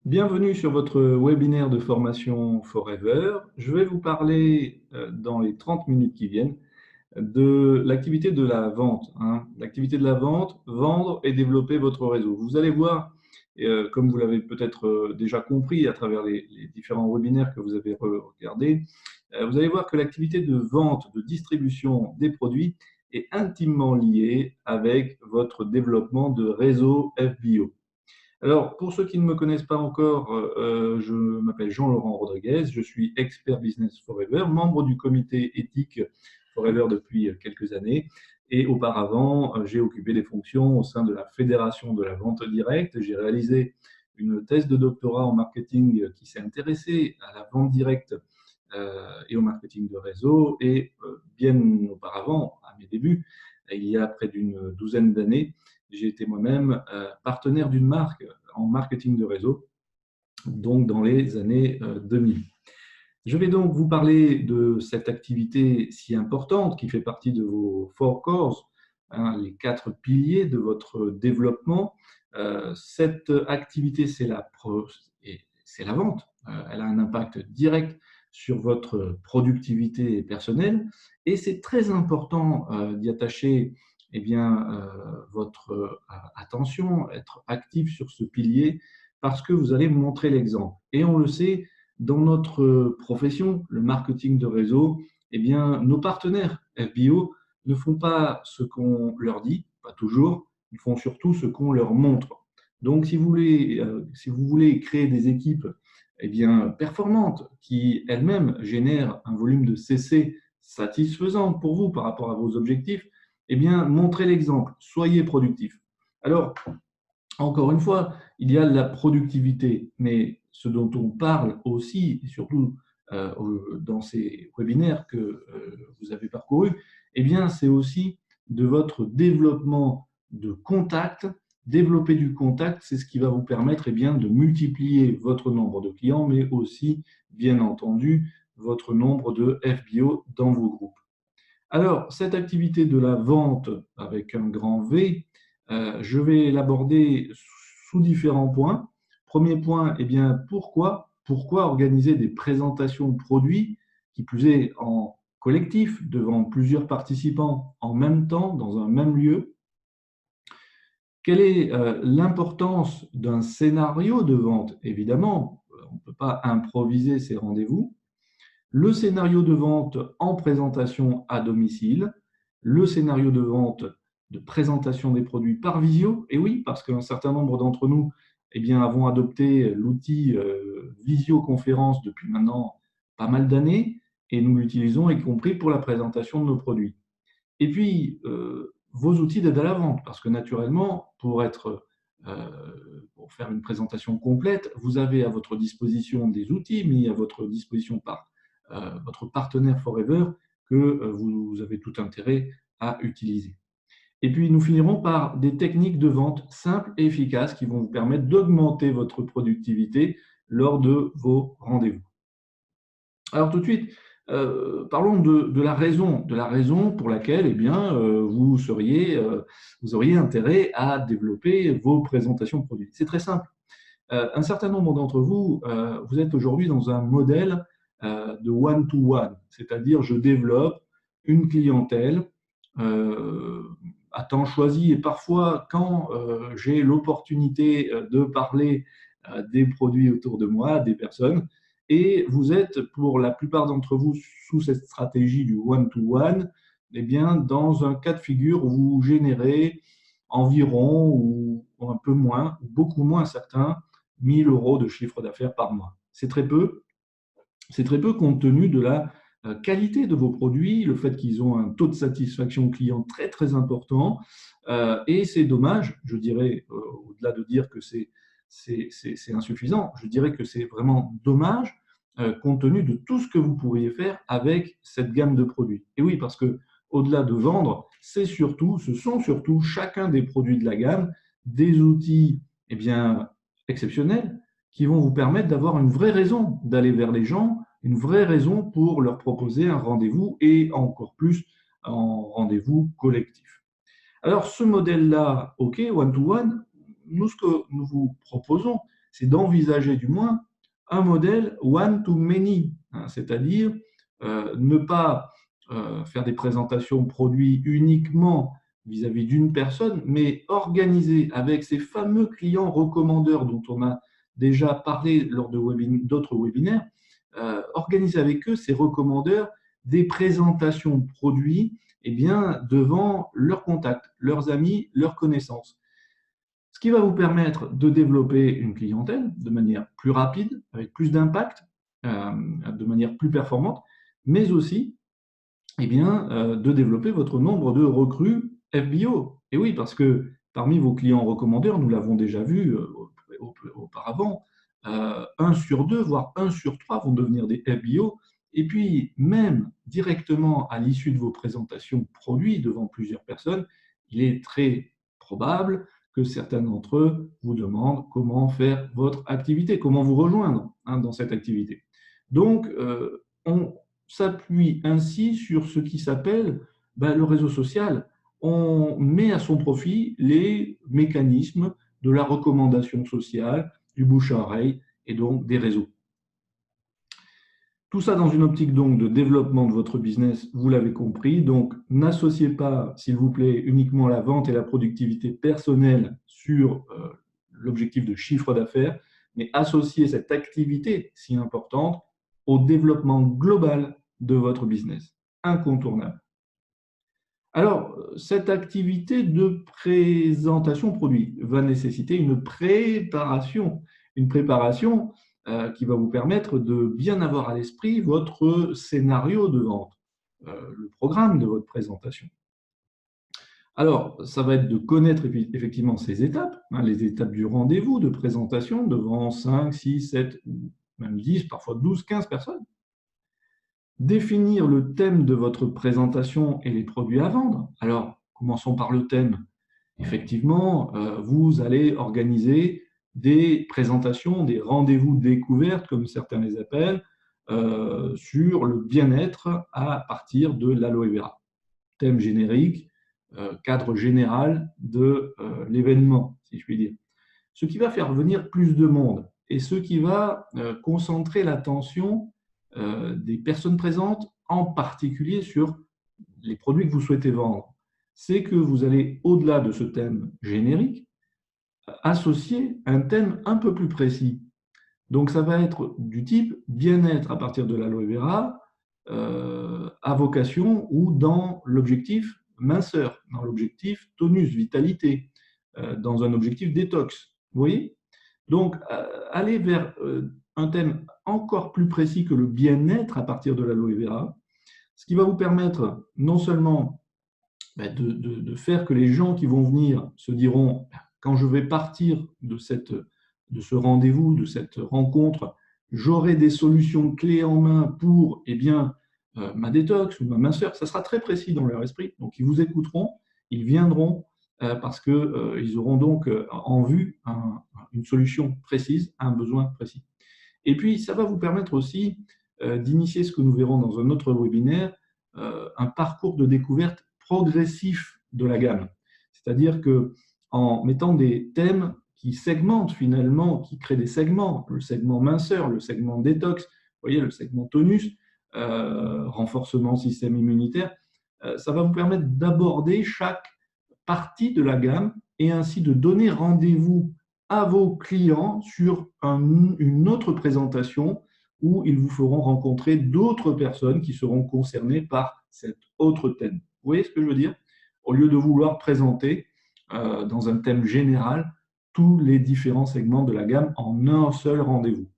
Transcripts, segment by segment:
Bienvenue sur votre webinaire de formation Forever. Je vais vous parler dans les 30 minutes qui viennent de l'activité de la vente. L'activité de la vente, vendre et développer votre réseau. Vous allez voir, comme vous l'avez peut-être déjà compris à travers les différents webinaires que vous avez regardés, vous allez voir que l'activité de vente, de distribution des produits est intimement liée avec votre développement de réseau FBO. Alors, pour ceux qui ne me connaissent pas encore, je m'appelle Jean-Laurent Rodriguez, je suis expert Business Forever, membre du comité éthique Forever depuis quelques années. Et auparavant, j'ai occupé des fonctions au sein de la Fédération de la vente directe. J'ai réalisé une thèse de doctorat en marketing qui s'est intéressée à la vente directe et au marketing de réseau. Et bien auparavant, à mes débuts, il y a près d'une douzaine d'années, j'ai été moi-même partenaire d'une marque en marketing de réseau, donc dans les années 2000. Je vais donc vous parler de cette activité si importante qui fait partie de vos four cores, les 4 piliers de votre développement. Cette activité, c'est la vente. Elle a un impact direct sur votre productivité personnelle et c'est très important d'y attacher votre attention, être actif sur ce pilier parce que vous allez montrer l'exemple. Et on le sait, dans notre profession, le marketing de réseau, nos partenaires FBO ne font pas ce qu'on leur dit, pas toujours, ils font surtout ce qu'on leur montre. Donc, si vous voulez créer des équipes performantes qui elles-mêmes génèrent un volume de CC satisfaisant pour vous par rapport à vos objectifs, montrez l'exemple, soyez productif. Alors, encore une fois, il y a la productivité, mais ce dont on parle aussi, et surtout dans ces webinaires que vous avez parcourus, c'est aussi de votre développement de contact. Développer du contact, c'est ce qui va vous permettre de multiplier votre nombre de clients, mais aussi, bien entendu, votre nombre de FBO dans vos groupes. Alors, cette activité de la vente avec un grand V, je vais l'aborder sous différents points. Premier point, pourquoi organiser des présentations de produits, qui plus est en collectif, devant plusieurs participants en même temps, dans un même lieu? Quelle est l'importance d'un scénario de vente? Évidemment, on ne peut pas improviser ces rendez-vous. Le scénario de vente en présentation à domicile, le scénario de vente de présentation des produits par visio. Et oui, parce qu'un certain nombre d'entre nous avons adopté l'outil visioconférence depuis maintenant pas mal d'années et nous l'utilisons y compris pour la présentation de nos produits. Et puis, vos outils d'aide à la vente, parce que naturellement, pour faire une présentation complète, vous avez à votre disposition des outils mis à votre disposition par votre partenaire Forever que vous avez tout intérêt à utiliser. Et puis, nous finirons par des techniques de vente simples et efficaces qui vont vous permettre d'augmenter votre productivité lors de vos rendez-vous. Alors tout de suite, parlons de la raison pour laquelle vous auriez intérêt à développer vos présentations de produits. C'est très simple. Un certain nombre d'entre vous, vous êtes aujourd'hui dans un modèle de one-to-one, c'est-à-dire je développe une clientèle à temps choisi et parfois quand j'ai l'opportunité de parler des produits autour de moi, des personnes, et vous êtes pour la plupart d'entre vous sous cette stratégie du one-to-one, dans un cas de figure où vous générez environ ou un peu moins, ou beaucoup moins certains, 1 000 € de chiffre d'affaires par mois. C'est très peu. C'est très peu compte tenu de la qualité de vos produits, le fait qu'ils ont un taux de satisfaction client très très important. Et c'est dommage, je dirais, au-delà de dire que c'est insuffisant, je dirais que c'est vraiment dommage compte tenu de tout ce que vous pourriez faire avec cette gamme de produits. Et oui, parce que au-delà de vendre, ce sont surtout chacun des produits de la gamme des outils exceptionnels qui vont vous permettre d'avoir une vraie raison d'aller vers les gens, une vraie raison pour leur proposer un rendez-vous et encore plus en rendez-vous collectif. Alors ce modèle-là, OK, one-to-one, nous ce que nous vous proposons, c'est d'envisager du moins un modèle one to many, hein, c'est-à-dire ne pas faire des présentations produits uniquement vis-à-vis d'une personne, mais organiser avec ces fameux clients recommandeurs dont on a déjà parlé lors d'autres webinaires, organiser avec eux, ces recommandeurs, des présentations de produits devant leurs contacts, leurs amis, leurs connaissances. Ce qui va vous permettre de développer une clientèle de manière plus rapide, avec plus d'impact, de manière plus performante, mais aussi de développer votre nombre de recrues FBO. Et oui, parce que parmi vos clients recommandeurs, nous l'avons déjà vu auparavant, 1 sur 2, voire 1 sur 3 vont devenir des FBO. Et puis, même directement à l'issue de vos présentations produits devant plusieurs personnes, il est très probable que certains d'entre eux vous demandent comment faire votre activité, comment vous rejoindre dans cette activité. Donc, on s'appuie ainsi sur ce qui s'appelle le réseau social. On met à son profit les mécanismes de la recommandation sociale, du bouche à oreille et donc des réseaux. Tout ça dans une optique donc de développement de votre business, vous l'avez compris. Donc, n'associez pas, s'il vous plaît, uniquement la vente et la productivité personnelle sur l'objectif de chiffre d'affaires, mais associez cette activité si importante au développement global de votre business. Incontournable. Alors, cette activité de présentation produit va nécessiter une préparation qui va vous permettre de bien avoir à l'esprit votre scénario de vente, le programme de votre présentation. Alors, ça va être de connaître effectivement ces étapes, les étapes du rendez-vous de présentation devant 5, 6, 7, ou même 10, parfois 12, 15 personnes. Définir le thème de votre présentation et les produits à vendre. Alors, commençons par le thème. Effectivement, vous allez organiser des présentations, des rendez-vous découvertes, comme certains les appellent, sur le bien-être à partir de l'aloe vera. Thème générique, cadre général de l'événement, si je puis dire. Ce qui va faire venir plus de monde et ce qui va concentrer l'attention des personnes présentes, en particulier sur les produits que vous souhaitez vendre, c'est que vous allez, au-delà de ce thème générique, associer un thème un peu plus précis. Donc, ça va être du type bien-être à partir de l'aloe vera, à vocation ou dans l'objectif minceur, dans l'objectif tonus, vitalité, dans un objectif détox. Vous voyez? Donc, aller vers un thème encore plus précis que le bien-être à partir de l'aloe vera, ce qui va vous permettre non seulement de faire que les gens qui vont venir se diront, quand je vais partir de ce rendez-vous, de cette rencontre, j'aurai des solutions clés en main pour ma détox ou ma minceur. Ça sera très précis dans leur esprit. Donc, ils vous écouteront, ils viendront parce qu'ils auront donc en vue une solution précise à un besoin précis. Et puis, ça va vous permettre aussi d'initier ce que nous verrons dans un autre webinaire, un parcours de découverte progressif de la gamme. C'est-à-dire qu'en mettant des thèmes qui segmentent finalement, qui créent des segments, le segment minceur, le segment détox, vous voyez, le segment tonus, renforcement système immunitaire, ça va vous permettre d'aborder chaque partie de la gamme et ainsi de donner rendez-vous à vos clients sur une autre présentation où ils vous feront rencontrer d'autres personnes qui seront concernées par cet autre thème. Vous voyez ce que je veux dire? Au lieu de vouloir présenter dans un thème général tous les différents segments de la gamme en un seul rendez-vous.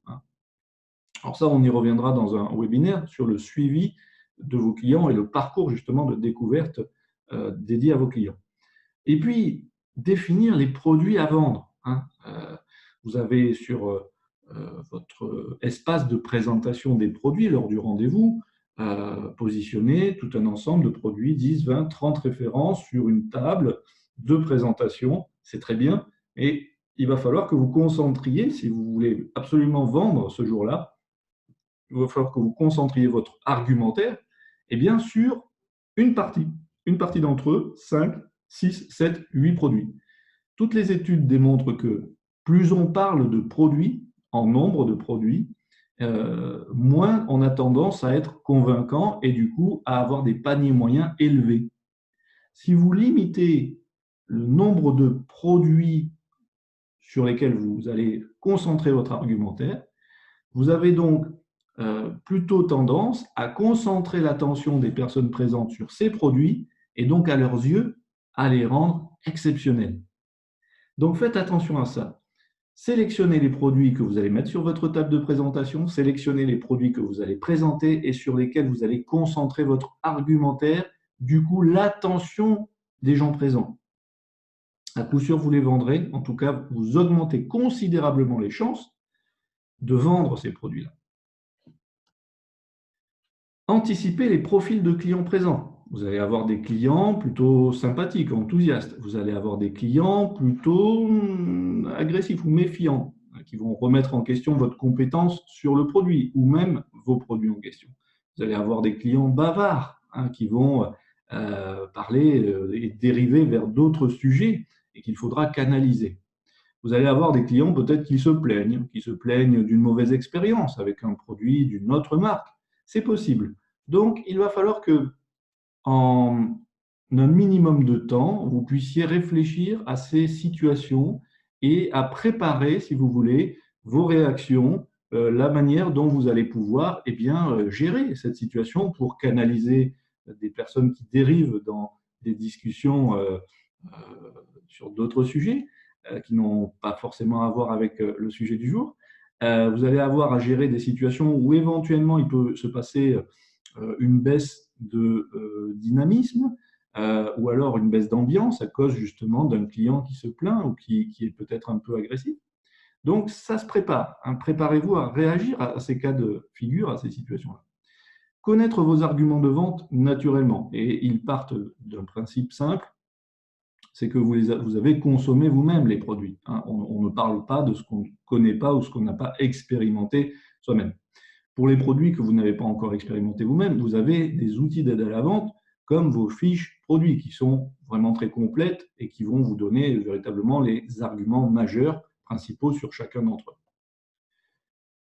Alors ça, on y reviendra dans un webinaire sur le suivi de vos clients et le parcours justement de découverte dédié à vos clients. Et puis, définir les produits à vendre. Vous avez sur votre espace de présentation des produits lors du rendez-vous positionné tout un ensemble de produits, 10, 20, 30 références sur une table de présentation. C'est très bien, et il va falloir que vous concentriez, si vous voulez absolument vendre ce jour-là, il va falloir que vous concentriez votre argumentaire sur une partie d'entre eux, 5, 6, 7, 8 produits. Toutes les études démontrent que plus on parle de produits, en nombre de produits, moins on a tendance à être convaincant et du coup à avoir des paniers moyens élevés. Si vous limitez le nombre de produits sur lesquels vous allez concentrer votre argumentaire, vous avez donc plutôt tendance à concentrer l'attention des personnes présentes sur ces produits et donc à leurs yeux à les rendre exceptionnels. Donc faites attention à ça. Sélectionnez les produits que vous allez mettre sur votre table de présentation, sélectionnez les produits que vous allez présenter et sur lesquels vous allez concentrer votre argumentaire, du coup l'attention des gens présents. À coup sûr, vous les vendrez, en tout cas, vous augmentez considérablement les chances de vendre ces produits-là. Anticipez les profils de clients présents. Vous allez avoir des clients plutôt sympathiques, enthousiastes. Vous allez avoir des clients plutôt agressifs ou méfiants, qui vont remettre en question votre compétence sur le produit ou même vos produits en question. Vous allez avoir des clients bavards qui vont parler et dériver vers d'autres sujets et qu'il faudra canaliser. Vous allez avoir des clients peut-être qui se plaignent d'une mauvaise expérience avec un produit d'une autre marque. C'est possible. Donc, il va falloir que, en un minimum de temps, vous puissiez réfléchir à ces situations et à préparer, si vous voulez, vos réactions, la manière dont vous allez pouvoir gérer cette situation pour canaliser des personnes qui dérivent dans des discussions sur d'autres sujets qui n'ont pas forcément à voir avec le sujet du jour. Vous allez avoir à gérer des situations où éventuellement il peut se passer une baisse de dynamisme ou alors une baisse d'ambiance à cause justement d'un client qui se plaint ou qui est peut-être un peu agressif. Donc, ça se prépare. Préparez-vous à réagir à ces cas de figure, à ces situations-là. Connaître vos arguments de vente naturellement. Et ils partent d'un principe simple, c'est que vous avez consommé vous-même les produits. On ne parle pas de ce qu'on ne connaît pas ou ce qu'on n'a pas expérimenté soi-même. Pour les produits que vous n'avez pas encore expérimentés vous-même, vous avez des outils d'aide à la vente comme vos fiches produits qui sont vraiment très complètes et qui vont vous donner véritablement les arguments majeurs principaux sur chacun d'entre eux.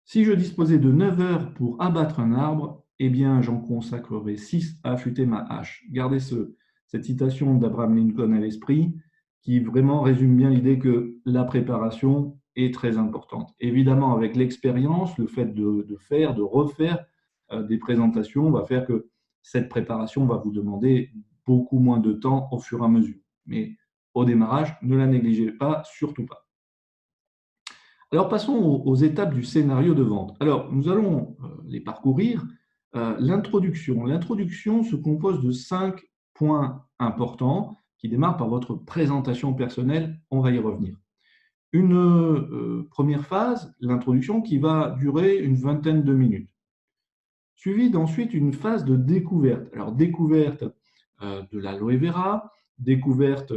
Si je disposais de 9 heures pour abattre un arbre, eh bien j'en consacrerai 6 à affûter ma hache. Gardez cette citation d'Abraham Lincoln à l'esprit qui vraiment résume bien l'idée que la préparation est très importante. Évidemment, avec l'expérience, le fait de faire, de refaire des présentations va faire que cette préparation va vous demander beaucoup moins de temps au fur et à mesure. Mais au démarrage, ne la négligez pas, surtout pas. Alors, passons aux étapes du scénario de vente. Alors, nous allons les parcourir. L'introduction. L'introduction se compose de 5 points importants qui démarrent par votre présentation personnelle. On va y revenir. Une première phase, l'introduction, qui va durer une vingtaine de minutes. Suivie d'ensuite une phase de découverte. Alors, découverte de l'aloe vera, découverte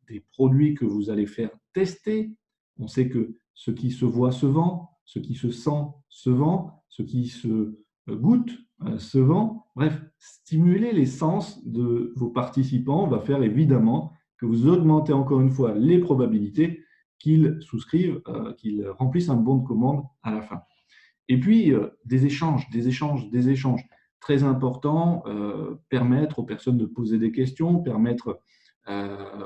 des produits que vous allez faire tester. On sait que ce qui se voit se vend, ce qui se sent se vend, ce qui se goûte se vend. Bref, stimuler les sens de vos participants va faire évidemment que vous augmentez encore une fois les probabilités qu'ils souscrivent, qu'ils remplissent un bon de commande à la fin. Et puis, des échanges très importants, permettre aux personnes de poser des questions, permettre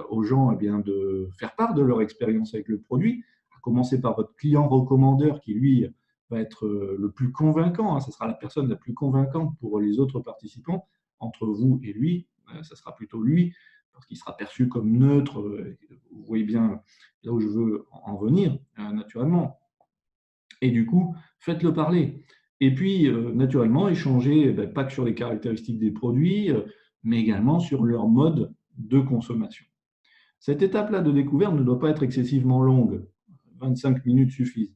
aux gens de faire part de leur expérience avec le produit, à commencer par votre client recommandeur qui, lui, va être le plus convaincant. Ce sera la personne la plus convaincante pour les autres participants. Entre vous et lui, ça sera plutôt lui, parce qu'il sera perçu comme neutre. Vous voyez bien là où je veux en venir, naturellement. Et du coup, faites-le parler. Et puis, naturellement, échangez, pas que sur les caractéristiques des produits, mais également sur leur mode de consommation. Cette étape-là de découverte ne doit pas être excessivement longue. 25 minutes suffisent.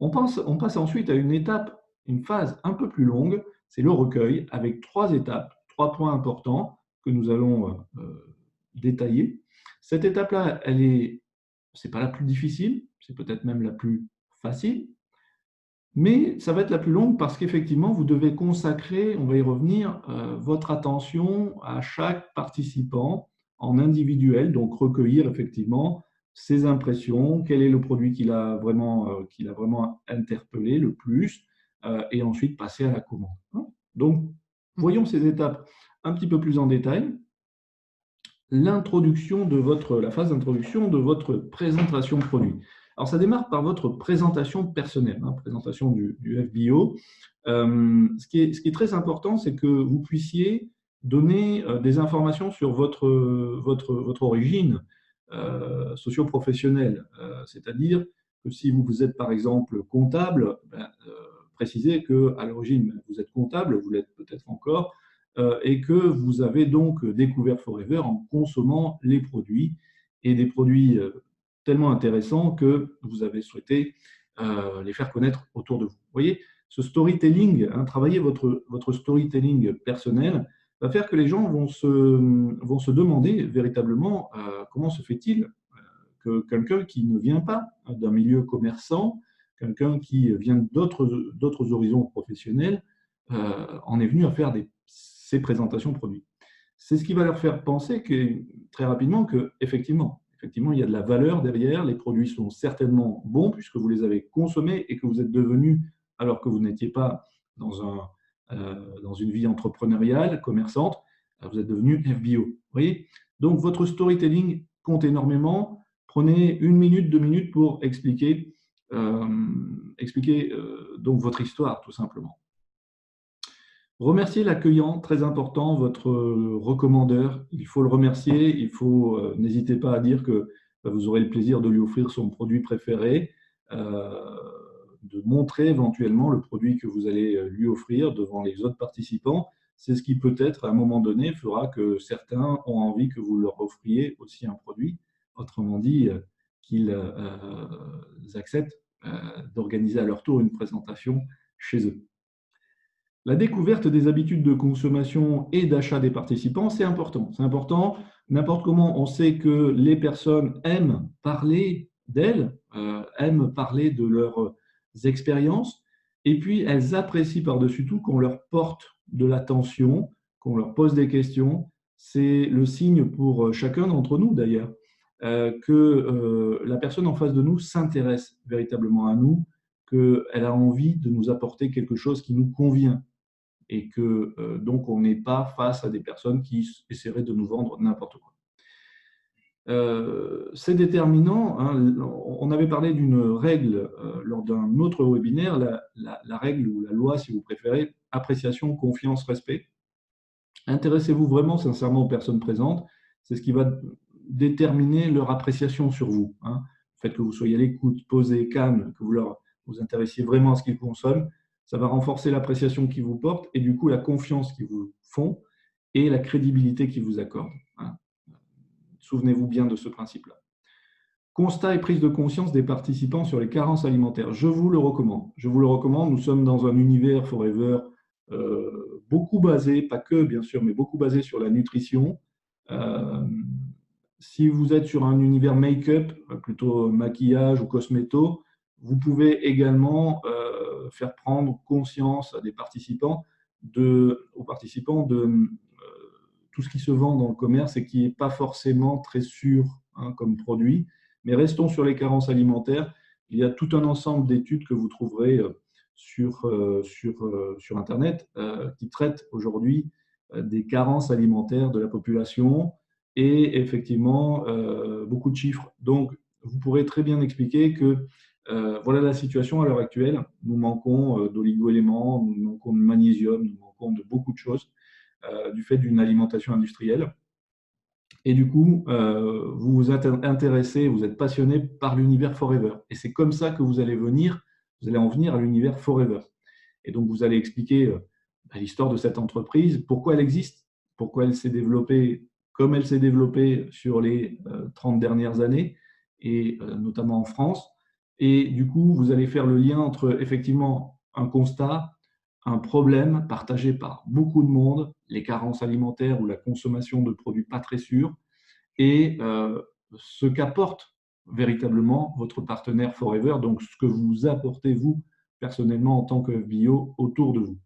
On passe ensuite à une étape, une phase un peu plus longue, c'est le recueil, avec 3 étapes, 3 points importants que nous allons détailler. Cette étape-là, c'est pas la plus difficile, c'est peut-être même la plus facile, mais ça va être la plus longue parce qu'effectivement, vous devez consacrer, on va y revenir, votre attention à chaque participant en individuel, donc recueillir effectivement ses impressions, quel est le produit qu'il a vraiment interpellé le plus, et ensuite passer à la commande. Donc, voyons ces étapes un petit peu plus en détail. La phase d'introduction de votre présentation produit. Alors, ça démarre par votre présentation personnelle, présentation du FBO. Ce qui est très important, c'est que vous puissiez donner des informations sur votre origine socio-professionnelle. C'est-à-dire que si vous êtes par exemple comptable, précisez qu'à l'origine, vous êtes comptable, vous l'êtes peut-être encore, et que vous avez donc découvert Forever en consommant les produits, et des produits tellement intéressants que vous avez souhaité les faire connaître autour de vous. Vous voyez, ce storytelling, travailler votre storytelling personnel, va faire que les gens vont se demander véritablement comment se fait-il que quelqu'un qui ne vient pas d'un milieu commerçant, quelqu'un qui vient d'autres horizons professionnels, en est venu à faire ces présentations produits. C'est ce qui va leur faire penser très rapidement qu'effectivement, il y a de la valeur derrière, les produits sont certainement bons puisque vous les avez consommés et que vous êtes devenu, alors que vous n'étiez pas dans une vie entrepreneuriale, commerçante, vous êtes devenu FBO. Vous voyez? Donc, votre storytelling compte énormément. Prenez 1 minute, 2 minutes pour expliquer donc votre histoire, tout simplement. Remerciez l'accueillant, très important, votre recommandeur. Il faut le remercier. N'hésitez pas à dire que vous aurez le plaisir de lui offrir son produit préféré, de montrer éventuellement le produit que vous allez lui offrir devant les autres participants. C'est ce qui peut-être, à un moment donné, fera que certains ont envie que vous leur offriez aussi un produit. Autrement dit, qu'ils acceptent d'organiser à leur tour une présentation chez eux. La découverte des habitudes de consommation et d'achat des participants, c'est important. C'est important. N'importe comment, on sait que les personnes aiment parler d'elles, aiment parler de leurs expériences, et puis elles apprécient par-dessus tout qu'on leur porte de l'attention, qu'on leur pose des questions. C'est le signe pour chacun d'entre nous d'ailleurs, que la personne en face de nous s'intéresse véritablement à nous, qu'elle a envie de nous apporter quelque chose qui nous convient, et que donc on n'est pas face à des personnes qui essaieraient de nous vendre n'importe quoi. C'est déterminant. On avait parlé d'une règle lors d'un autre webinaire, la règle ou la loi, si vous préférez, appréciation, confiance, respect. Intéressez-vous vraiment sincèrement aux personnes présentes. C'est ce qui va déterminer leur appréciation sur vous. Le fait que vous soyez à l'écoute, posé, calme, que vous intéressiez vraiment à ce qu'ils consomment, ça va renforcer l'appréciation qu'ils vous portent et du coup la confiance qu'ils vous font et la crédibilité qu'ils vous accordent. Souvenez-vous bien de ce principe-là. Constat et prise de conscience des participants sur les carences alimentaires. Je vous le recommande. Je vous le recommande. Nous sommes dans un univers Forever beaucoup basé, pas que bien sûr, mais beaucoup basé sur la nutrition. Si vous êtes sur un univers make-up, plutôt maquillage ou cosméto, vous pouvez également faire prendre conscience à des participants aux participants de tout ce qui se vend dans le commerce et qui n'est pas forcément très sûr comme produit. Mais restons sur les carences alimentaires. Il y a tout un ensemble d'études que vous trouverez sur Internet qui traitent aujourd'hui des carences alimentaires de la population et effectivement beaucoup de chiffres. Donc, vous pourrez très bien expliquer que voilà la situation à l'heure actuelle. Nous manquons d'oligo-éléments, nous manquons de magnésium, nous manquons de beaucoup de choses du fait d'une alimentation industrielle. Et du coup, vous vous intéressez, vous êtes passionné par l'univers Forever. Et c'est comme ça que vous allez en venir à l'univers Forever. Et donc, vous allez expliquer l'histoire de cette entreprise, pourquoi elle existe, pourquoi elle s'est développée comme elle s'est développée sur les 30 dernières années, et notamment en France. Et du coup, vous allez faire le lien entre effectivement un constat, un problème partagé par beaucoup de monde, les carences alimentaires ou la consommation de produits pas très sûrs, et ce qu'apporte véritablement votre partenaire Forever, donc ce que vous apportez vous personnellement en tant que bio autour de vous.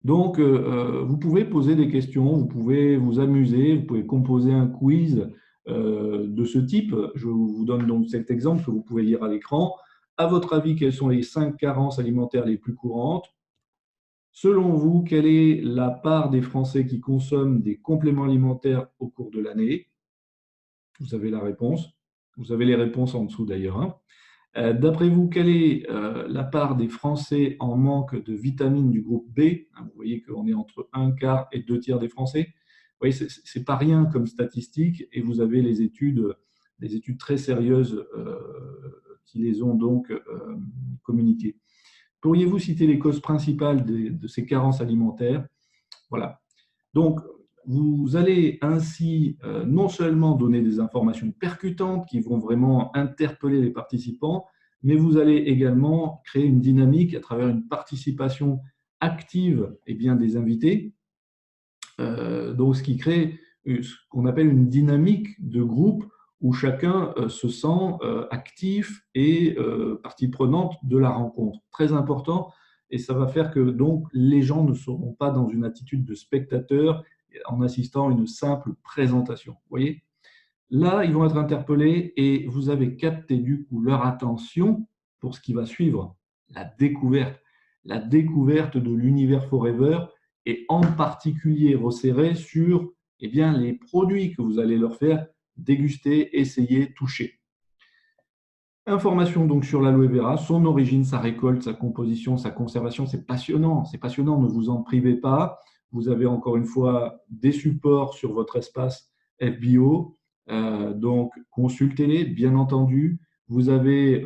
Donc, vous pouvez poser des questions, vous pouvez vous amuser, vous pouvez composer un quiz de ce type. Je vous donne donc cet exemple que vous pouvez lire à l'écran. À votre avis, quelles sont les 5 carences alimentaires les plus courantes? Selon vous, quelle est la part des Français qui consomment des compléments alimentaires au cours de l'année? Vous avez la réponse. Vous avez les réponses en dessous d'ailleurs, hein. D'après vous, quelle est la part des Français en manque de vitamines du groupe B? Vous voyez qu'on est entre un quart et 2 tiers des Français. Vous voyez, ce n'est pas rien comme statistique et vous avez les études très sérieuses qui les ont donc communiquées. Pourriez-vous citer les causes principales de ces carences alimentaires? Voilà. Donc, vous allez ainsi non seulement donner des informations percutantes qui vont vraiment interpeller les participants, mais vous allez également créer une dynamique à travers une participation active des invités, donc ce qui crée ce qu'on appelle une dynamique de groupe où chacun se sent actif et partie prenante de la rencontre. Très important, et ça va faire que donc les gens ne seront pas dans une attitude de spectateur en assistant à une simple présentation. Vous voyez? Là, ils vont être interpellés et vous avez capté du coup leur attention pour ce qui va suivre, la découverte de l'univers Forever et en particulier resserré sur les produits que vous allez leur faire déguster, essayer, toucher. Information donc sur l'aloe vera, son origine, sa récolte, sa composition, sa conservation, c'est passionnant, ne vous en privez pas. Vous avez encore une fois des supports sur votre espace FBO, donc consultez-les, bien entendu. Vous avez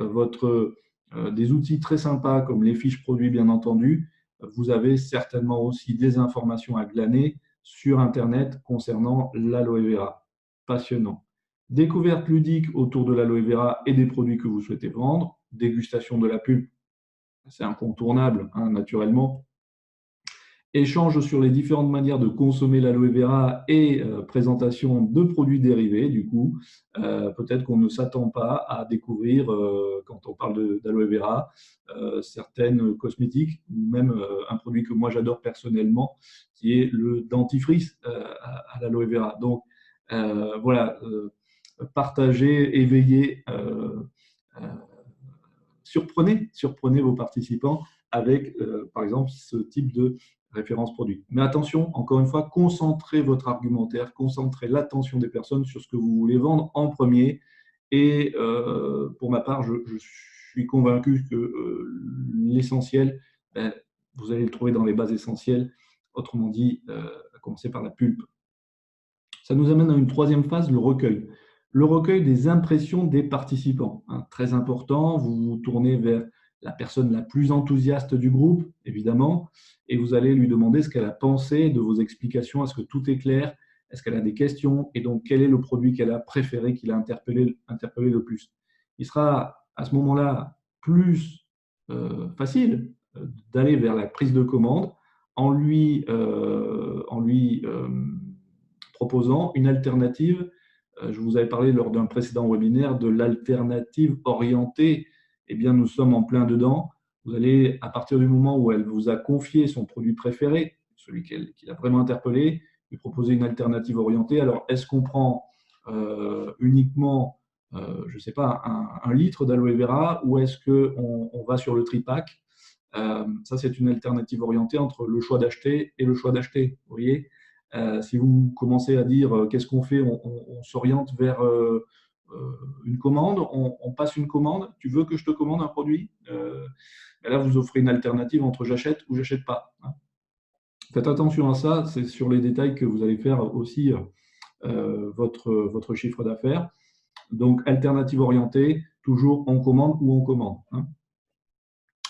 des outils très sympas comme les fiches produits, bien entendu. Vous avez certainement aussi des informations à glaner sur Internet concernant l'aloe vera. Passionnant. Découverte ludique autour de l'aloe vera et des produits que vous souhaitez vendre. Dégustation de la pulpe, c'est incontournable, hein, naturellement. Échange sur les différentes manières de consommer l'aloe vera et présentation de produits dérivés. Du coup, peut-être qu'on ne s'attend pas à découvrir, quand on parle d'aloe vera, certaines cosmétiques ou même un produit que moi j'adore personnellement, qui est le dentifrice à l'aloe vera. Donc, voilà. Partagez, éveillez, surprenez vos participants avec, par exemple, ce type de référence produit. Mais attention, encore une fois, concentrez votre argumentaire, concentrez l'attention des personnes sur ce que vous voulez vendre en premier. Et pour ma part, je suis convaincu que l'essentiel, vous allez le trouver dans les bases essentielles, autrement dit, à commencer par la pulpe. Ça nous amène à une troisième phase, le recueil. Le recueil des impressions des participants, hein, très important. Vous vous tournez vers la personne la plus enthousiaste du groupe, évidemment, et vous allez lui demander ce qu'elle a pensé de vos explications. Est-ce que tout est clair? Est-ce qu'elle a des questions? Et donc, quel est le produit qu'elle a préféré, qui l'a interpellé le plus? Il sera à ce moment-là plus facile d'aller vers la prise de commande en lui proposant une alternative. Je vous avais parlé lors d'un précédent webinaire de l'alternative orientée. Eh bien, nous sommes en plein dedans. Vous allez, à partir du moment où elle vous a confié son produit préféré, celui qui l'a vraiment interpellé, lui proposer une alternative orientée. Alors, est-ce qu'on prend uniquement, je ne sais pas, un litre d'aloe vera ou est-ce qu'on va sur le tripack? Ça, c'est une alternative orientée entre le choix d'acheter et le choix d'acheter. Vous voyez? Si vous commencez à dire qu'est-ce qu'on fait, on s'oriente vers une commande, on passe une commande, tu veux que je te commande un produit? Là, vous offrez une alternative entre j'achète ou j'achète pas, hein. Faites attention à ça, c'est sur les détails que vous allez faire aussi votre chiffre d'affaires. Donc, alternative orientée, toujours on commande ou on commande, hein.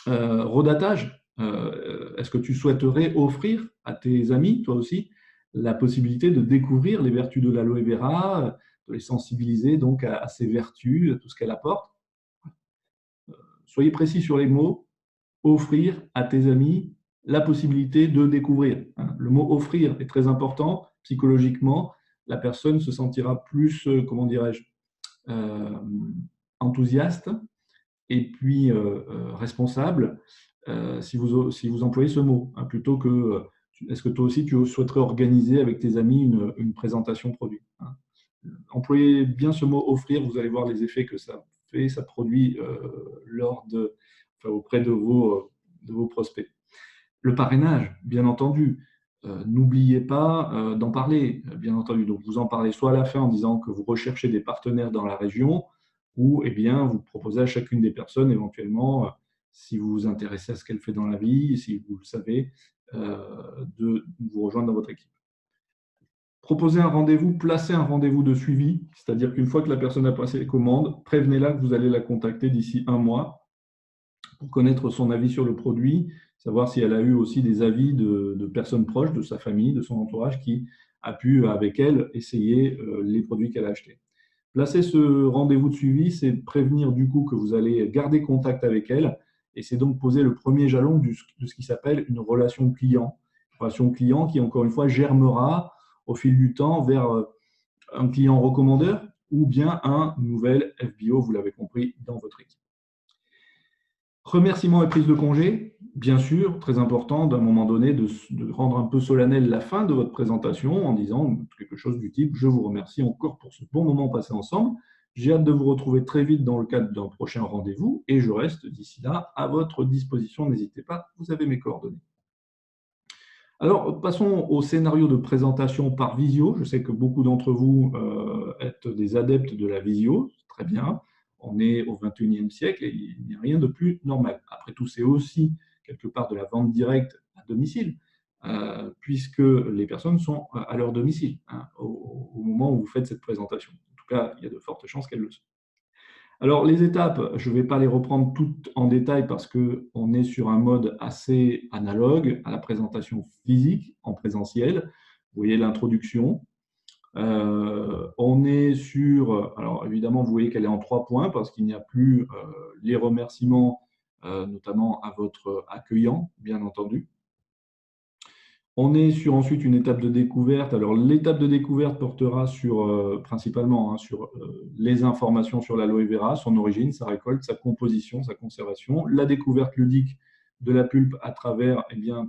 Redatage, est-ce que tu souhaiterais offrir à tes amis, toi aussi, la possibilité de découvrir les vertus de l'aloe vera, de les sensibiliser donc à ses vertus, à tout ce qu'elle apporte? Soyez précis sur les mots. Offrir à tes amis la possibilité de découvrir, hein. Le mot offrir est très important psychologiquement. La personne se sentira plus, comment dirais-je, euh, enthousiaste et puis responsable si vous employez ce mot, hein, plutôt que est-ce que toi aussi tu souhaiterais organiser avec tes amis une présentation produit, hein. employez bien ce mot offrir, vous allez voir les effets que ça fait, ça produit auprès de vos prospects. Le parrainage, bien entendu. N'oubliez pas d'en parler, bien entendu. Donc, vous en parlez soit à la fin en disant que vous recherchez des partenaires dans la région, ou eh bien, vous proposez à chacune des personnes, éventuellement, si vous vous intéressez à ce qu'elle fait dans la vie, si vous le savez, de vous rejoindre dans votre équipe. Proposez un rendez-vous, placez un rendez-vous de suivi, c'est-à-dire qu'une fois que la personne a passé les commandes, prévenez-la que vous allez la contacter d'ici un mois pour connaître son avis sur le produit, savoir si elle a eu aussi des avis de personnes proches, de sa famille, de son entourage, qui a pu, avec elle, essayer les produits qu'elle a achetés. Placer ce rendez-vous de suivi, c'est prévenir du coup que vous allez garder contact avec elle, et c'est donc poser le premier jalon de ce qui s'appelle une relation client. Une relation client qui, encore une fois, germera au fil du temps vers un client recommandeur ou bien un nouvel FBO, vous l'avez compris, dans votre équipe. Remerciements et prise de congé, bien sûr, très important d'un moment donné de rendre un peu solennel la fin de votre présentation en disant quelque chose du type « Je vous remercie encore pour ce bon moment passé ensemble. J'ai hâte de vous retrouver très vite dans le cadre d'un prochain rendez-vous et je reste d'ici là à votre disposition. N'hésitez pas, vous avez mes coordonnées. » Alors, passons au scénario de présentation par visio. Je sais que beaucoup d'entre vous êtes des adeptes de la visio, très bien. On est au XXIe siècle et il n'y a rien de plus normal. Après tout, c'est aussi quelque part de la vente directe à domicile, puisque les personnes sont à leur domicile au moment où vous faites cette présentation. En tout cas, il y a de fortes chances qu'elles le soient. Alors, les étapes, je ne vais pas les reprendre toutes en détail parce qu'on est sur un mode assez analogue à la présentation physique en présentiel. Vous voyez l'introduction. On est sur, alors évidemment, vous voyez qu'elle est en 3 points parce qu'il n'y a plus les remerciements, notamment à votre accueillant, bien entendu. On est sur ensuite une étape de découverte. Alors, l'étape de découverte portera sur, principalement sur les informations sur l'aloe vera, son origine, sa récolte, sa composition, sa conservation, la découverte ludique de la pulpe à travers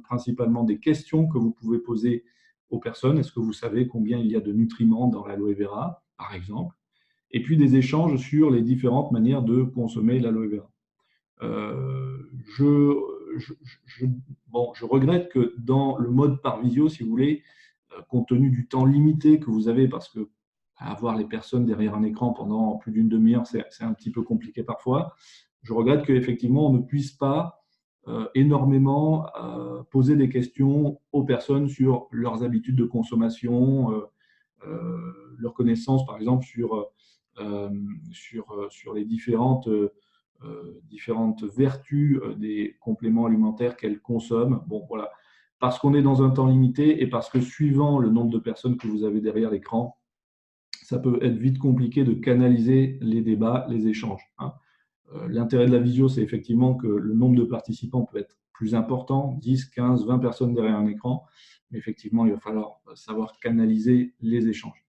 principalement des questions que vous pouvez poser aux personnes. Est-ce que vous savez combien il y a de nutriments dans l'aloe vera, par exemple? Et puis des échanges sur les différentes manières de consommer l'aloe vera. Je regrette que dans le mode par visio, si vous voulez, compte tenu du temps limité que vous avez, parce que avoir les personnes derrière un écran pendant plus d'une demi-heure, c'est un petit peu compliqué parfois. Je regrette qu'effectivement, on ne puisse pas énormément poser des questions aux personnes sur leurs habitudes de consommation, leurs connaissances, par exemple, sur les différentes vertus des compléments alimentaires qu'elles consomment. Bon, voilà. Parce qu'on est dans un temps limité et parce que suivant le nombre de personnes que vous avez derrière l'écran, ça peut être vite compliqué de canaliser les débats, les échanges. L'intérêt de la visio, c'est effectivement que le nombre de participants peut être plus important, 10, 15, 20 personnes derrière un écran, mais effectivement, il va falloir savoir canaliser les échanges.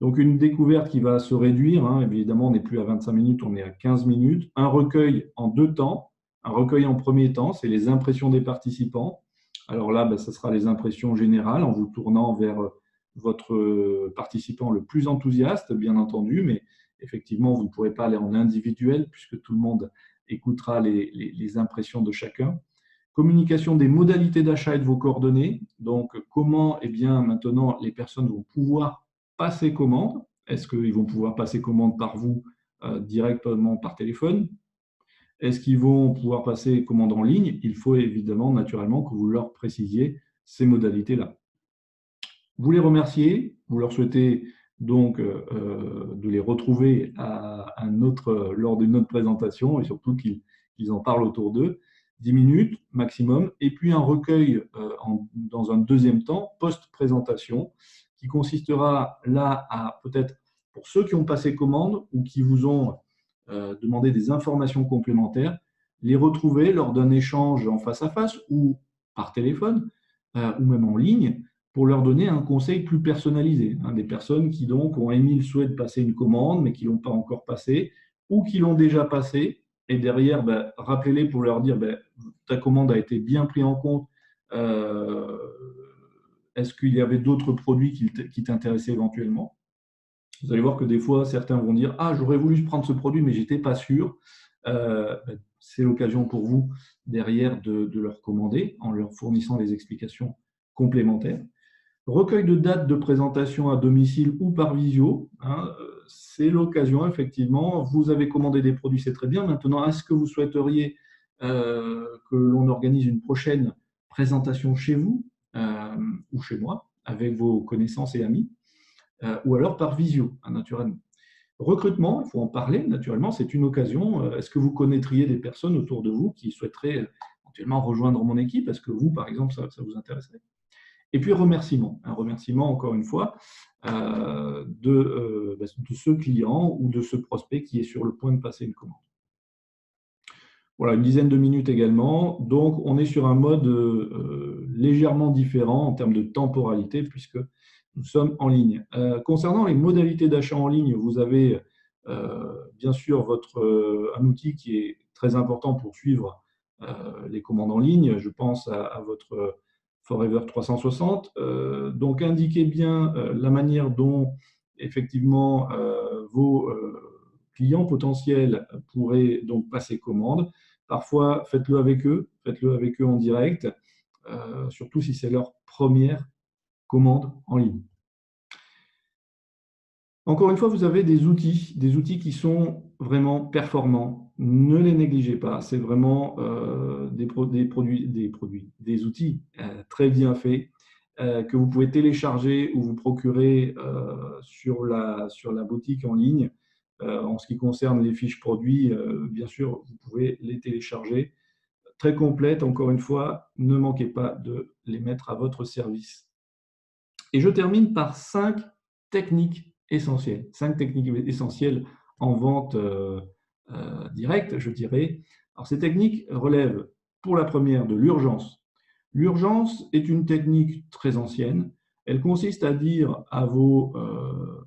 Donc, une découverte qui va se réduire, évidemment, on n'est plus à 25 minutes, on est à 15 minutes. Un recueil en 2 temps. Un recueil en premier temps, c'est les impressions des participants. Alors là, ce sera les impressions générales en vous tournant vers votre participant le plus enthousiaste, bien entendu, mais effectivement, vous ne pourrez pas aller en individuel puisque tout le monde écoutera les impressions de chacun. Communication des modalités d'achat et de vos coordonnées. Donc, comment, maintenant, les personnes vont pouvoir passer commande. Est-ce qu'ils vont pouvoir passer commande par vous directement par téléphone? Est-ce qu'ils vont pouvoir passer commande en ligne? Il faut évidemment, naturellement, que vous leur précisiez ces modalités-là. Vous les remerciez, vous leur souhaitez donc de les retrouver lors d'une autre présentation et surtout qu'ils en parlent autour d'eux. 10 minutes maximum, et puis un recueil dans un deuxième temps, post-présentation, qui consistera là à peut-être, pour ceux qui ont passé commande ou qui vous ont demandé des informations complémentaires, les retrouver lors d'un échange en face à face ou par téléphone ou même en ligne pour leur donner un conseil plus personnalisé. Des personnes qui donc ont émis le souhait de passer une commande mais qui ne l'ont pas encore passé ou qui l'ont déjà passé. Et derrière, rappelez-les pour leur dire ta commande a été bien prise en compte. Est-ce qu'il y avait d'autres produits qui t'intéressaient éventuellement? Vous allez voir que des fois, certains vont dire « Ah, j'aurais voulu prendre ce produit, mais je n'étais pas sûr. » C'est l'occasion pour vous, derrière, de leur commander en leur fournissant des explications complémentaires. Recueil de dates de présentation à domicile ou par visio, hein, c'est l'occasion, effectivement. Vous avez commandé des produits, c'est très bien. Maintenant, est-ce que vous souhaiteriez que l'on organise une prochaine présentation chez vous ou chez moi, avec vos connaissances et amis, ou alors par visio, hein, naturellement. Recrutement, il faut en parler, naturellement, c'est une occasion. Est-ce que vous connaîtriez des personnes autour de vous qui souhaiteraient éventuellement rejoindre mon équipe? Est-ce que vous, par exemple, ça vous intéresserait? Et puis, remerciement. Un remerciement, encore une fois, de ce client ou de ce prospect qui est sur le point de passer une commande. Voilà, une dizaine de minutes également. Donc, on est sur un mode légèrement différent en termes de temporalité puisque nous sommes en ligne. Concernant les modalités d'achat en ligne, vous avez bien sûr un outil qui est très important pour suivre les commandes en ligne. Je pense à votre Forever 360. Donc, indiquez bien la manière dont, effectivement, vos clients potentiels pourraient donc passer commande. Parfois, faites-le avec eux en direct, surtout si c'est leur première commande en ligne. Encore une fois, vous avez des outils qui sont vraiment performants. Ne les négligez pas. C'est vraiment des outils très bien faits que vous pouvez télécharger ou vous procurer sur la boutique en ligne. En ce qui concerne les fiches produits, bien sûr, vous pouvez les télécharger. Très complètes, encore une fois, ne manquez pas de les mettre à votre service. Et je termine par 5 techniques essentielles. 5 techniques essentielles en vente directe, je dirais. Alors, ces techniques relèvent, pour la première, de l'urgence. L'urgence est une technique très ancienne. Elle consiste à dire à vos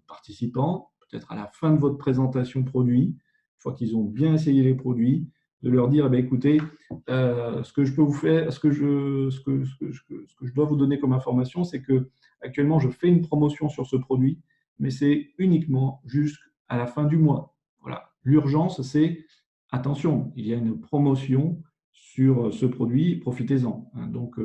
participants, peut-être à la fin de votre présentation produit, une fois qu'ils ont bien essayé les produits, de leur dire, eh bien, écoutez, ce que je peux vous faire, ce que je dois vous donner comme information, c'est que actuellement, je fais une promotion sur ce produit, mais c'est uniquement jusqu'à la fin du mois. Voilà. L'urgence, c'est attention, il y a une promotion sur ce produit, profitez-en. Donc,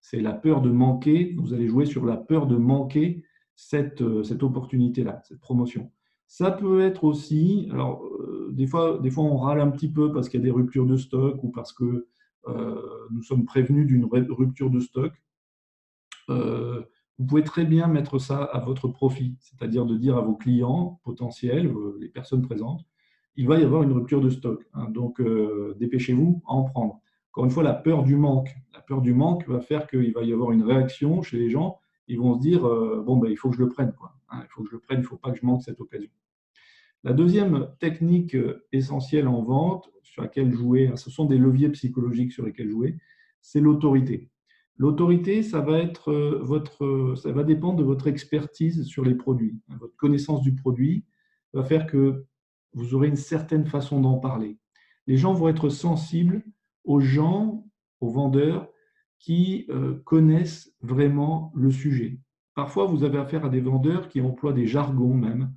c'est la peur de manquer. Vous allez jouer sur la peur de manquer cette opportunité-là, cette promotion. Ça peut être aussi, alors des fois on râle un petit peu parce qu'il y a des ruptures de stock ou parce que nous sommes prévenus d'une rupture de stock. Vous pouvez très bien mettre ça à votre profit, c'est-à-dire de dire à vos clients potentiels, les personnes présentes, il va y avoir une rupture de stock, hein, donc dépêchez-vous à en prendre. Encore une fois, la peur du manque va faire qu'il va y avoir une réaction chez les gens. Ils vont se dire bon, ben, il faut que je le prenne, quoi, hein, il faut que je le prenne, il ne faut pas que je manque cette occasion. La deuxième technique essentielle en vente, sur laquelle jouer, ce sont des leviers psychologiques sur lesquels jouer, c'est l'autorité. L'autorité, ça va dépendre de votre expertise sur les produits. Votre connaissance du produit va faire que vous aurez une certaine façon d'en parler. Les gens vont être sensibles aux gens, aux vendeurs qui connaissent vraiment le sujet. Parfois, vous avez affaire à des vendeurs qui emploient des jargons même,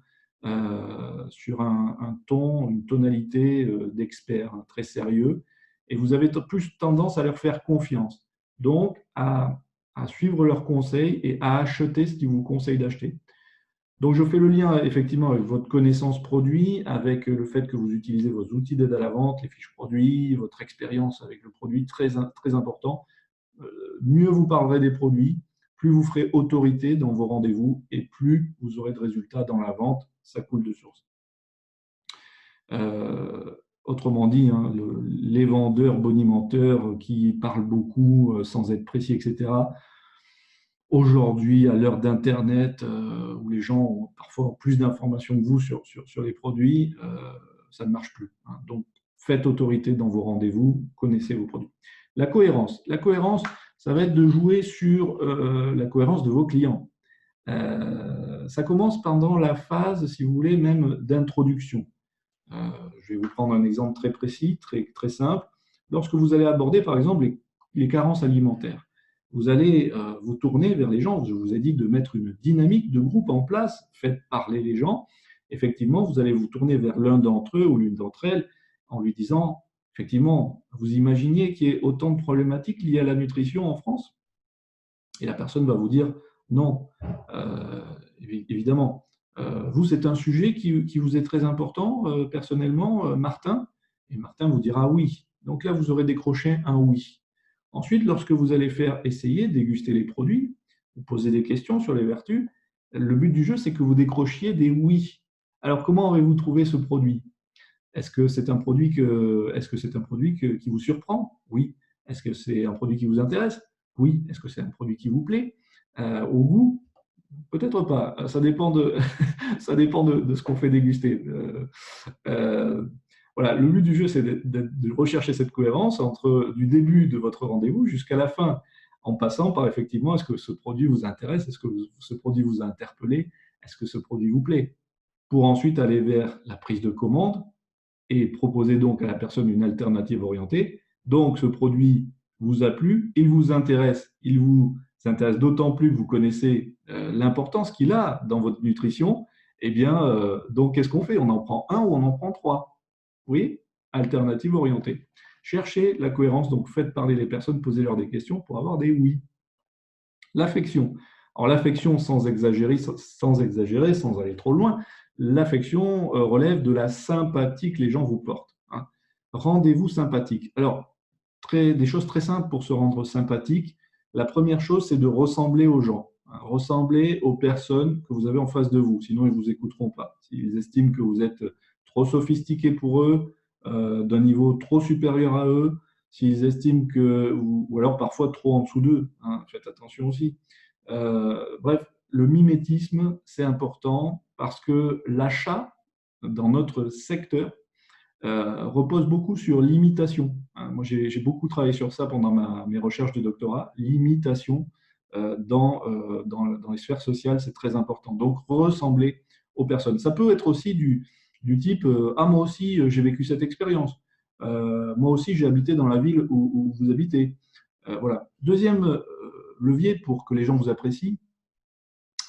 sur un ton, une tonalité d'expert, hein, très sérieux, et vous avez plus tendance à leur faire confiance. Donc, à suivre leurs conseils et à acheter ce qu'ils vous conseillent d'acheter. Donc, je fais le lien effectivement avec votre connaissance produit, avec le fait que vous utilisez vos outils d'aide à la vente, les fiches produits, votre expérience avec le produit, très, très important. Mieux vous parlerez des produits, plus vous ferez autorité dans vos rendez-vous et plus vous aurez de résultats dans la vente. Ça coule de source. Autrement dit, hein, les vendeurs bonimenteurs qui parlent beaucoup sans être précis, etc. Aujourd'hui, à l'heure d'Internet, où les gens ont parfois plus d'informations que vous sur les produits, ça ne marche plus, hein. Donc, faites autorité dans vos rendez-vous, connaissez vos produits. La cohérence, ça va être de jouer sur la cohérence de vos clients. Ça commence pendant la phase, si vous voulez, même d'introduction. Je vais vous prendre un exemple très précis, très, très simple. Lorsque vous allez aborder, par exemple, les carences alimentaires, vous allez vous tourner vers les gens. Je vous ai dit de mettre une dynamique de groupe en place, faites parler les gens. Effectivement, vous allez vous tourner vers l'un d'entre eux ou l'une d'entre elles en lui disant, effectivement, vous imaginiez qu'il y ait autant de problématiques liées à la nutrition en France? Et la personne va vous dire non. Euh, Évidemment. Vous, c'est un sujet qui vous est très important personnellement, Martin. Et Martin vous dira oui. Donc là, vous aurez décroché un oui. Ensuite, lorsque vous allez faire essayer, déguster les produits, vous posez des questions sur les vertus, le but du jeu, c'est que vous décrochiez des oui. Alors, comment avez-vous trouvé ce produit? Est-ce que c'est un produit, qui vous surprend? Oui. Est-ce que c'est un produit qui vous intéresse? Oui. Est-ce que c'est un produit qui vous plaît? Au goût? Peut-être pas. Ça dépend de, ça dépend de ce qu'on fait déguster. Euh, voilà, le but du jeu, c'est de rechercher cette cohérence entre du début de votre rendez-vous jusqu'à la fin, en passant par effectivement, est-ce que ce produit vous intéresse? Est-ce que ce produit vous a interpellé? Est-ce que ce produit vous plaît? Pour ensuite aller vers la prise de commande et proposer donc à la personne une alternative orientée. Donc, ce produit vous a plu, il vous intéresse. Il vous intéresse d'autant plus que vous connaissez l'importance qu'il a dans votre nutrition. Eh bien, donc, qu'est-ce qu'on fait? On en prend un ou on en prend trois? Oui, alternative orientée. Cherchez la cohérence, donc faites parler les personnes, posez-leur des questions pour avoir des oui. L'affection. Alors l'affection, sans exagérer, sans aller trop loin, l'affection relève de la sympathie que les gens vous portent. Hein. Rendez-vous sympathique. Alors, des choses très simples pour se rendre sympathique. La première chose, c'est de ressembler aux gens. Hein. Ressembler aux personnes que vous avez en face de vous. Sinon, ils ne vous écouteront pas. S'ils estiment que vous êtes trop sophistiqué pour eux, d'un niveau trop supérieur à eux, s'ils estiment que, ou alors parfois trop en dessous d'eux, hein, faites attention aussi. Bref, le mimétisme, c'est important parce que l'achat dans notre secteur repose beaucoup sur l'imitation. Hein. Moi, j'ai beaucoup travaillé sur ça pendant mes recherches de doctorat. L'imitation dans les sphères sociales, c'est très important. Donc, ressembler aux personnes. Ça peut être aussi du type ah, moi aussi, j'ai vécu cette expérience. Moi aussi, j'ai habité dans la ville où vous habitez. Voilà. Deuxième levier pour que les gens vous apprécient,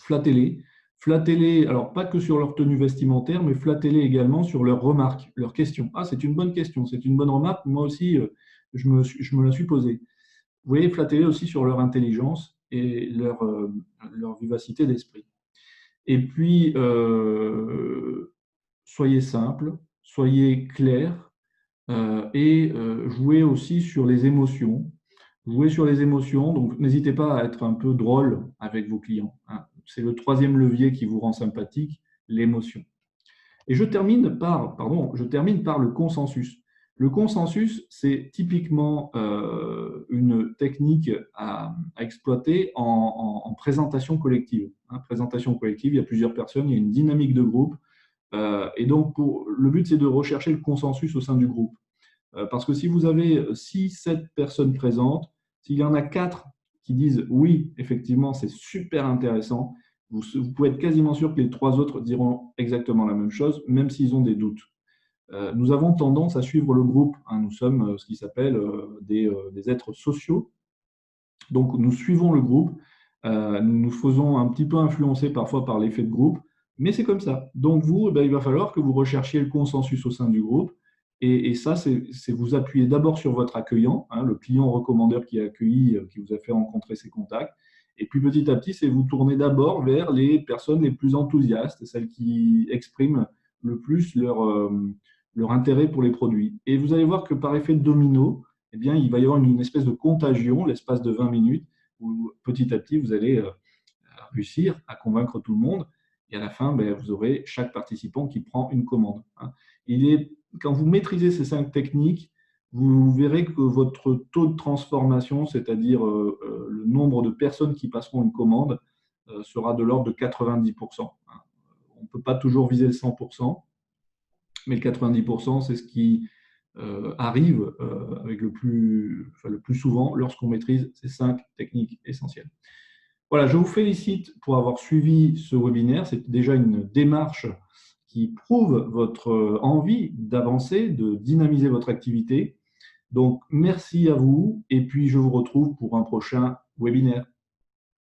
flattez-les. Flattez-les, alors pas que sur leur tenue vestimentaire, mais flattez-les également sur leurs remarques, leurs questions. Ah, c'est une bonne question, c'est une bonne remarque. Moi aussi, je me la suis posée. Vous voyez, flattez-les aussi sur leur intelligence et leur vivacité d'esprit. Et puis, soyez simple, soyez clair et jouez aussi sur les émotions. Jouez sur les émotions, donc n'hésitez pas à être un peu drôle avec vos clients. Hein. C'est le troisième levier qui vous rend sympathique, l'émotion. Et je termine par le consensus. Le consensus, c'est typiquement une technique à exploiter en présentation collective. Hein, présentation collective, il y a plusieurs personnes, il y a une dynamique de groupe. Et donc, le but, c'est de rechercher le consensus au sein du groupe. Parce que si vous avez 6-7 personnes présentes, s'il y en a 4 qui disent oui, effectivement, c'est super intéressant, vous pouvez être quasiment sûr que les 3 autres diront exactement la même chose, même s'ils ont des doutes. Nous avons tendance à suivre le groupe. Hein. Nous sommes ce qui s'appelle des êtres sociaux. Donc, nous suivons le groupe. Nous nous faisons un petit peu influencer parfois par l'effet de groupe, mais c'est comme ça. Donc, vous, il va falloir que vous recherchiez le consensus au sein du groupe. Et ça, c'est vous appuyer d'abord sur votre accueillant, hein, le client recommandeur qui a accueilli, qui vous a fait rencontrer ses contacts. Et puis petit à petit, c'est vous tourner d'abord vers les personnes les plus enthousiastes, celles qui expriment le plus leur intérêt pour les produits. Et vous allez voir que par effet de domino, eh bien, il va y avoir une espèce de contagion, l'espace de 20 minutes, où petit à petit, vous allez réussir à convaincre tout le monde. Et à la fin, vous aurez chaque participant qui prend une commande. Hein. Quand vous maîtrisez ces 5 techniques, vous verrez que votre taux de transformation, c'est-à-dire le nombre de personnes qui passeront une commande, sera de l'ordre de 90%. Hein. On ne peut pas toujours viser le 100%, mais le 90%, c'est ce qui arrive avec le plus souvent lorsqu'on maîtrise ces 5 techniques essentielles. Voilà, je vous félicite pour avoir suivi ce webinaire. C'est déjà une démarche qui prouve votre envie d'avancer, de dynamiser votre activité. Donc, merci à vous et puis je vous retrouve pour un prochain webinaire.